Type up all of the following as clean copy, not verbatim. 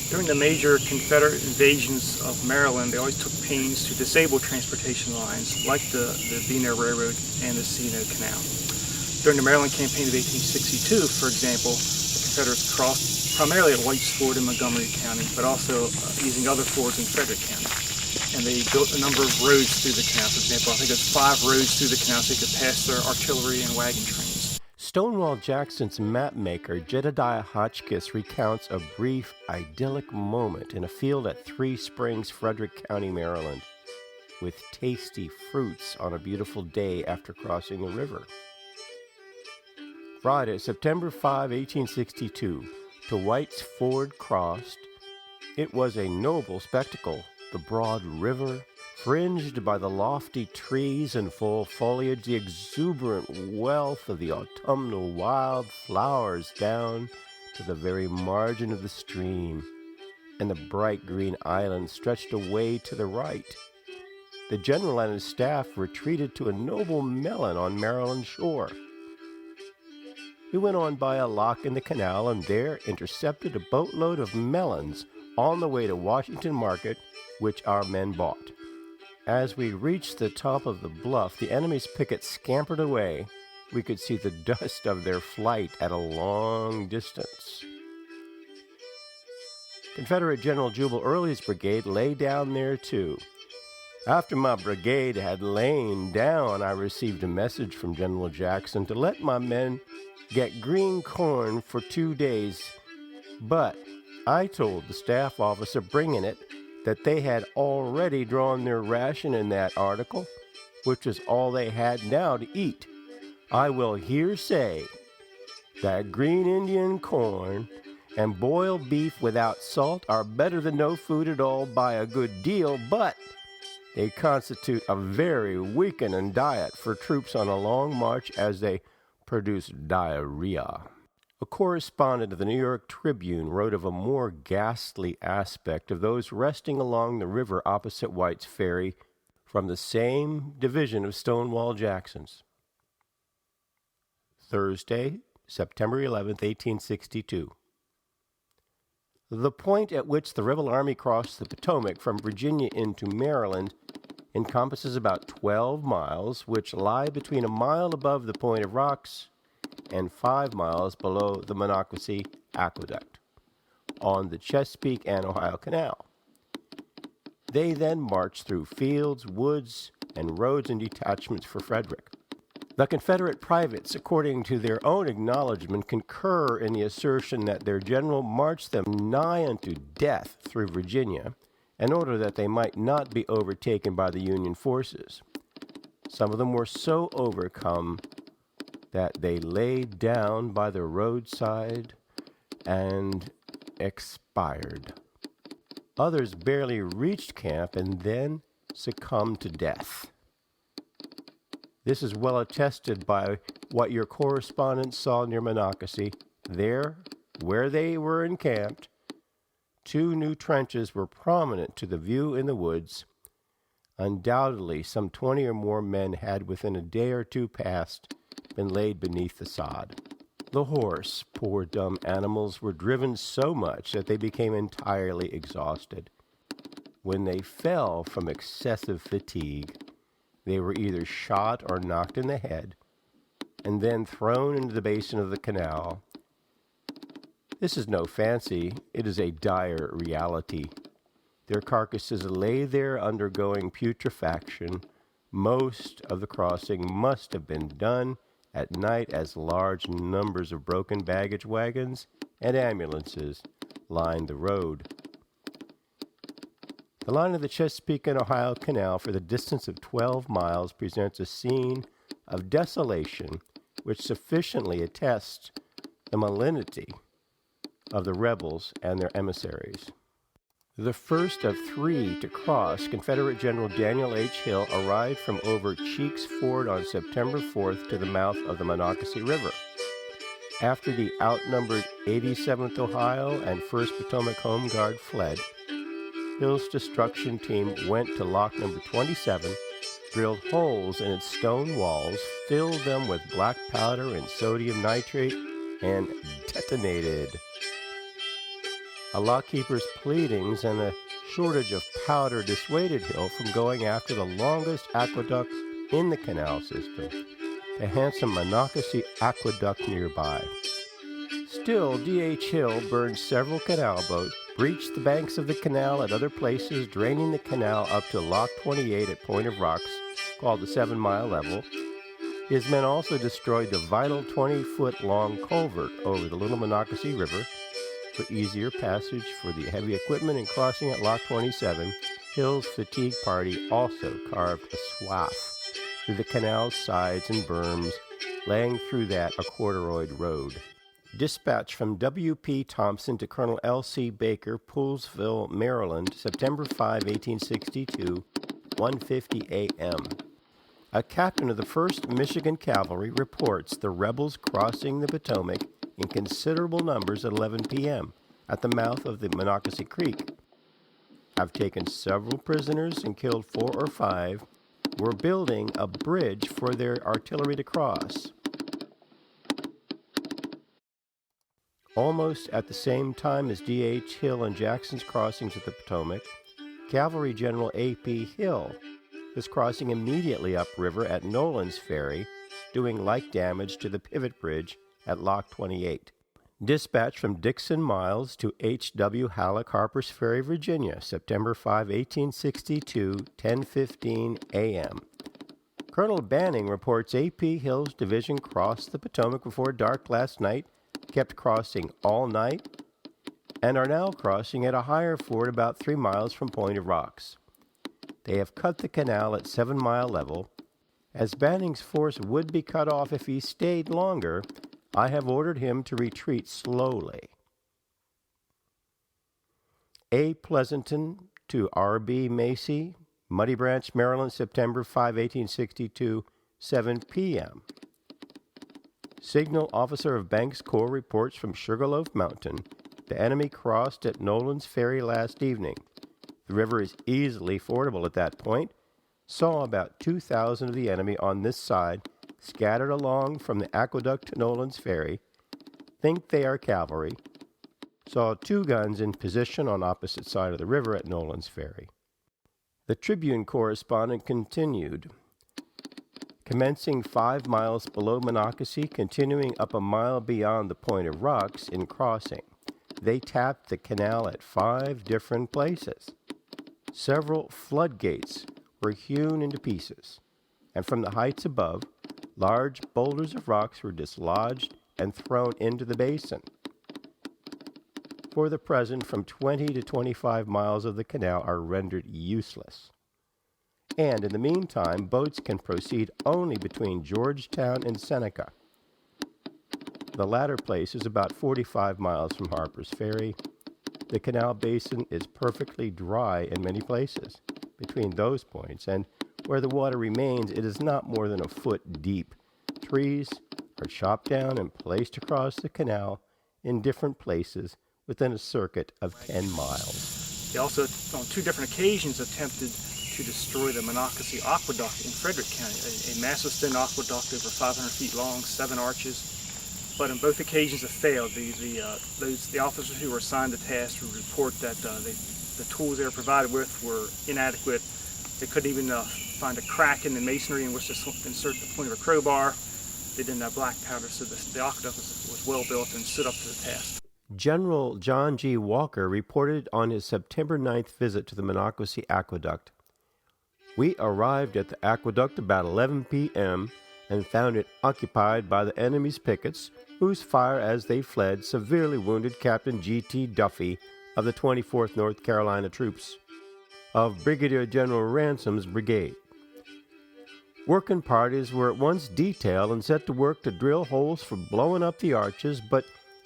During the major Confederate invasions of Maryland, they always took pains to disable transportation lines like the Beaner Railroad and the C&O Canal. During the Maryland Campaign of 1862, for example, the Confederates crossed primarily at White's Ford in Montgomery County, but also using other fords in Frederick County. And they built a number of roads through the canal. For example, I think it's 5 roads through the canal so they could pass their artillery and wagon trains. Stonewall Jackson's mapmaker Jedediah Hotchkiss recounts a brief, idyllic moment in a field at Three Springs, Frederick County, Maryland, with tasty fruits on a beautiful day after crossing the river. Friday, September 5, 1862, to White's Ford crossed. It was a noble spectacle, the broad river, fringed by the lofty trees in full foliage, the exuberant wealth of the autumnal wild flowers down to the very margin of the stream, and the bright green island stretched away to the right. The general and his staff retreated to a noble melon on Maryland shore. We went on by a lock in the canal and there intercepted a boatload of melons on the way to Washington Market, which our men bought. As we reached the top of the bluff, the enemy's pickets scampered away. We could see the dust of their flight at a long distance. Confederate General Jubal Early's brigade lay down there too. After my brigade had lain down, I received a message from General Jackson to let my men get green corn for 2 days. But I told the staff officer bringing it that they had already drawn their ration in that article, which was all they had now to eat. I will here say that green Indian corn and boiled beef without salt are better than no food at all by a good deal, but they constitute a very weakening diet for troops on a long march as they produce diarrhea. A correspondent of the New York Tribune wrote of a more ghastly aspect of those resting along the river opposite White's Ferry from the same division of Stonewall Jackson's. Thursday, September 11th, 1862. The point at which the rebel army crossed the Potomac from Virginia into Maryland encompasses about 12 miles, which lie between a mile above the Point of Rocks and 5 miles below the Monocacy Aqueduct on the Chesapeake and Ohio Canal. They then marched through fields, woods, and roads in detachments for Frederick. The Confederate privates, according to their own acknowledgment, concur in the assertion that their general marched them nigh unto death through Virginia in order that they might not be overtaken by the Union forces. Some of them were so overcome that they lay down by the roadside and expired. Others barely reached camp and then succumbed to death. This is well attested by what your correspondent saw near Monocacy. There, where they were encamped, 2 new trenches were prominent to the view in the woods. Undoubtedly, some 20 or more men had within a day or two past been laid beneath the sod. The horse, poor dumb animals, were driven so much that they became entirely exhausted. When they fell from excessive fatigue, they were either shot or knocked in the head, and then thrown into the basin of the canal. This is no fancy, it is a dire reality. Their carcasses lay there undergoing putrefaction. Most of the crossing must have been done at night, as large numbers of broken baggage wagons and ambulances lined the road. The line of the Chesapeake and Ohio Canal for the distance of 12 miles presents a scene of desolation which sufficiently attests the malignity of the rebels and their emissaries. The first of three to cross, Confederate General Daniel H. Hill arrived from over Cheek's Ford on September 4th to the mouth of the Monocacy River. After the outnumbered 87th Ohio and 1st Potomac Home Guard fled, Hill's destruction team went to lock number 27, drilled holes in its stone walls, filled them with black powder and sodium nitrate, and detonated. A lockkeeper's pleadings and a shortage of powder dissuaded Hill from going after the longest aqueduct in the canal system, the handsome Monocacy Aqueduct nearby. Still, D.H. Hill burned several canal boats, breached the banks of the canal at other places, draining the canal up to Lock 28 at Point of Rocks, called the 7-mile level. His men also destroyed the vital 20-foot-long culvert over the Little Monocacy River. For easier passage for the heavy equipment and crossing at Lock 27, Hill's fatigue party also carved a swath through the canal's sides and berms, laying through that a corduroy road. Dispatch from W.P. Thompson to Colonel L.C. Baker, Poolesville, Maryland, September 5, 1862, 1:50 a.m. A captain of the 1st Michigan Cavalry reports the rebels crossing the Potomac in considerable numbers at 11 p.m. at the mouth of the Monocacy Creek. Have taken several prisoners and killed 4 or 5. Were building a bridge for their artillery to cross. Almost at the same time as D.H. Hill and Jackson's crossings at the Potomac, Cavalry General A.P. Hill was crossing immediately upriver at Nolan's Ferry, doing like damage to the pivot bridge at Lock 28. Dispatch from Dixon Miles to H.W. Halleck, Harper's Ferry, Virginia, September 5, 1862, 10:15 a.m. Colonel Banning reports A.P. Hill's division crossed the Potomac before dark last night, kept crossing all night, and are now crossing at a higher ford about 3 miles from Point of Rocks. They have cut the canal at 7-mile level. As Banning's force would be cut off if he stayed longer, I have ordered him to retreat slowly. A. Pleasanton to R.B. Macy, Muddy Branch, Maryland, September 5, 1862, 7 p.m. Signal Officer of Banks Corps reports from Sugarloaf Mountain. The enemy crossed at Nolan's Ferry last evening. The river is easily fordable at that point. Saw about 2,000 of the enemy on this side, scattered along from the aqueduct to Nolan's Ferry. Think they are cavalry. Saw 2 guns in position on opposite side of the river at Nolan's Ferry. The Tribune correspondent continued. Commencing 5 miles below Monocacy, continuing up a mile beyond the Point of Rocks in crossing, they tapped the canal at 5 different places. Several floodgates were hewn into pieces, and from the heights above, large boulders of rocks were dislodged and thrown into the basin. For the present, from 20 to 25 miles of the canal are rendered useless. And in the meantime, boats can proceed only between Georgetown and Seneca. The latter place is about 45 miles from Harper's Ferry. The canal basin is perfectly dry in many places between those points, and where the water remains, it is not more than a foot deep. Trees are chopped down and placed across the canal in different places within a circuit of 10 miles. They also, on 2 different occasions, attempted to destroy the Monocacy Aqueduct in Frederick County, a massive stone aqueduct over 500 feet long, 7 arches. But on both occasions it failed. The officers who were assigned the task would report that the tools they were provided with were inadequate. They couldn't even find a crack in the masonry in which to insert the point of a crowbar. They didn't have black powder, so the aqueduct was well built and stood up to the task. General John G. Walker reported on his September 9th visit to the Monocacy Aqueduct. "We arrived at the aqueduct about 11 p.m. and found it occupied by the enemy's pickets, whose fire as they fled severely wounded Captain G.T. Duffy of the 24th North Carolina Troops of Brigadier General Ransom's brigade. Working parties were at once detailed and set to work to drill holes for blowing up the arches, but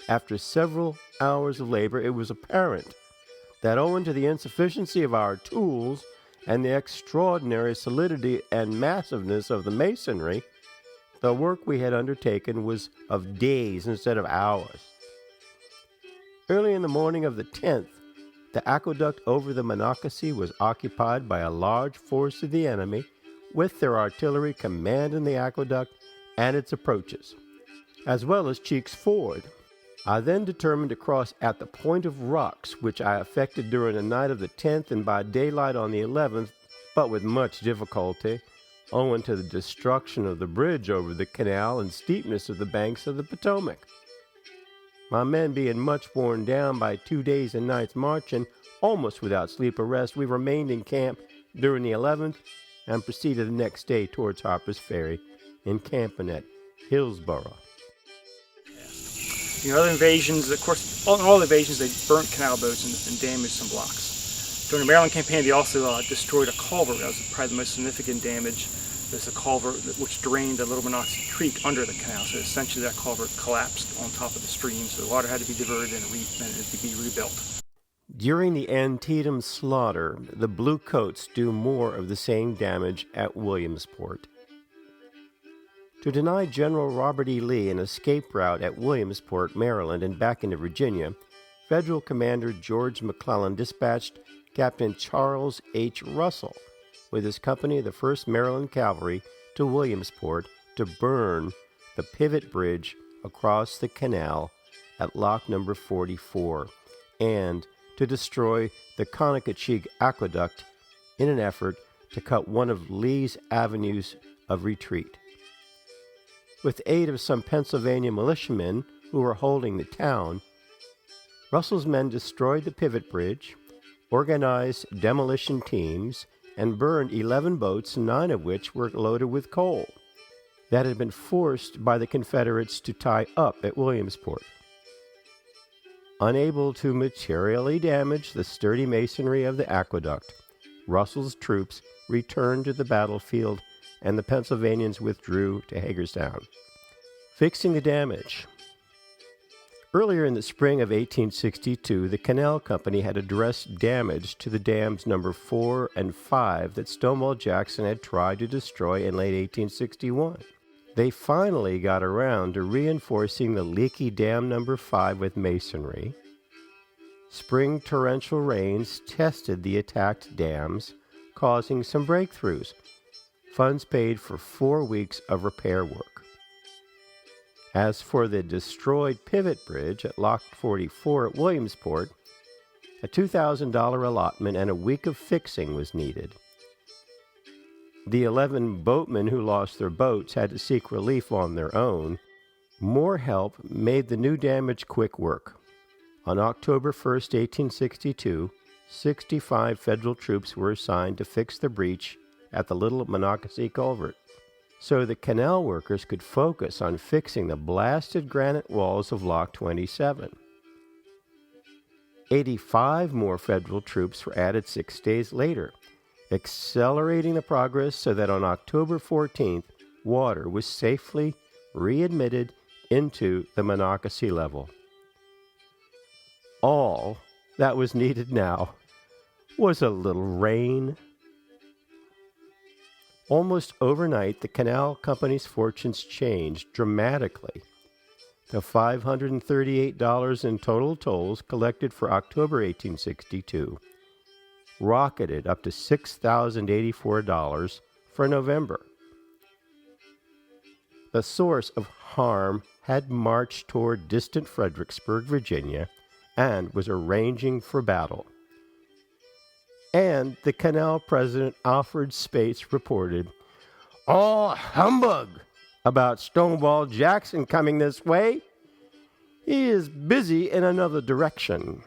after several hours of labor it was apparent that owing to the insufficiency of our tools and the extraordinary solidity and massiveness of the masonry, the work we had undertaken was of days instead of hours. Early in the morning of the 10th, the aqueduct over the Monocacy was occupied by a large force of the enemy, with their artillery commanding the aqueduct and its approaches, as well as Cheek's Ford. I then determined to cross at the Point of Rocks, which I effected during the night of the 10th and by daylight on the 11th, but with much difficulty, owing to the destruction of the bridge over the canal and steepness of the banks of the Potomac. My men being much worn down by 2 days and nights marching, almost without sleep or rest, we remained in camp during the 11th and proceeded the next day towards Harper's Ferry, encamping at Hillsborough." Other invasions, of course, all invasions, they burnt canal boats and damaged some blocks. During the Maryland campaign, they also destroyed a culvert. That was probably the most significant damage. There's a culvert which drained the Little Monocacy Creek under the canal. So essentially that culvert collapsed on top of the stream, so the water had to be diverted and it had to be rebuilt. During the Antietam slaughter, the Bluecoats do more of the same damage at Williamsport. To deny General Robert E. Lee an escape route at Williamsport, Maryland, and back into Virginia, Federal Commander George McClellan dispatched Captain Charles H. Russell with his company of the 1st Maryland Cavalry to Williamsport to burn the pivot bridge across the canal at lock number 44 and to destroy the Conococheague Aqueduct in an effort to cut one of Lee's avenues of retreat. With the aid of some Pennsylvania militiamen who were holding the town, Russell's men destroyed the pivot bridge, organized demolition teams, and burned 11 boats, 9 of which were loaded with coal that had been forced by the Confederates to tie up at Williamsport. Unable to materially damage the sturdy masonry of the aqueduct, Russell's troops returned to the battlefield and the Pennsylvanians withdrew to Hagerstown. Fixing the damage. Earlier in the spring of 1862, the Canal Company had addressed damage to the dams number 4 and 5 that Stonewall Jackson had tried to destroy in late 1861. They finally got around to reinforcing the leaky dam number 5 with masonry. Spring torrential rains tested the attacked dams, causing some breakthroughs. Funds paid for 4 weeks of repair work. As for the destroyed pivot bridge at Lock 44 at Williamsport, a $2,000 allotment and a week of fixing was needed. The 11 boatmen who lost their boats had to seek relief on their own. More help made the new damage quick work. On October 1st, 1862, 65 federal troops were assigned to fix the breach at the Little Monocacy Culvert, so the canal workers could focus on fixing the blasted granite walls of Lock 27. 85 more federal troops were added 6 days later, accelerating the progress so that on October 14th, water was safely readmitted into the Monocacy level. All that was needed now was a little rain. Almost overnight, the Canal Company's fortunes changed dramatically. The $538 in total tolls collected for October 1862 rocketed up to $6,084 for November. The source of harm had marched toward distant Fredericksburg, Virginia, and was arranging for battle. And the canal president, Alfred Spates, reported, "All humbug about Stonewall Jackson coming this way. He is busy in another direction.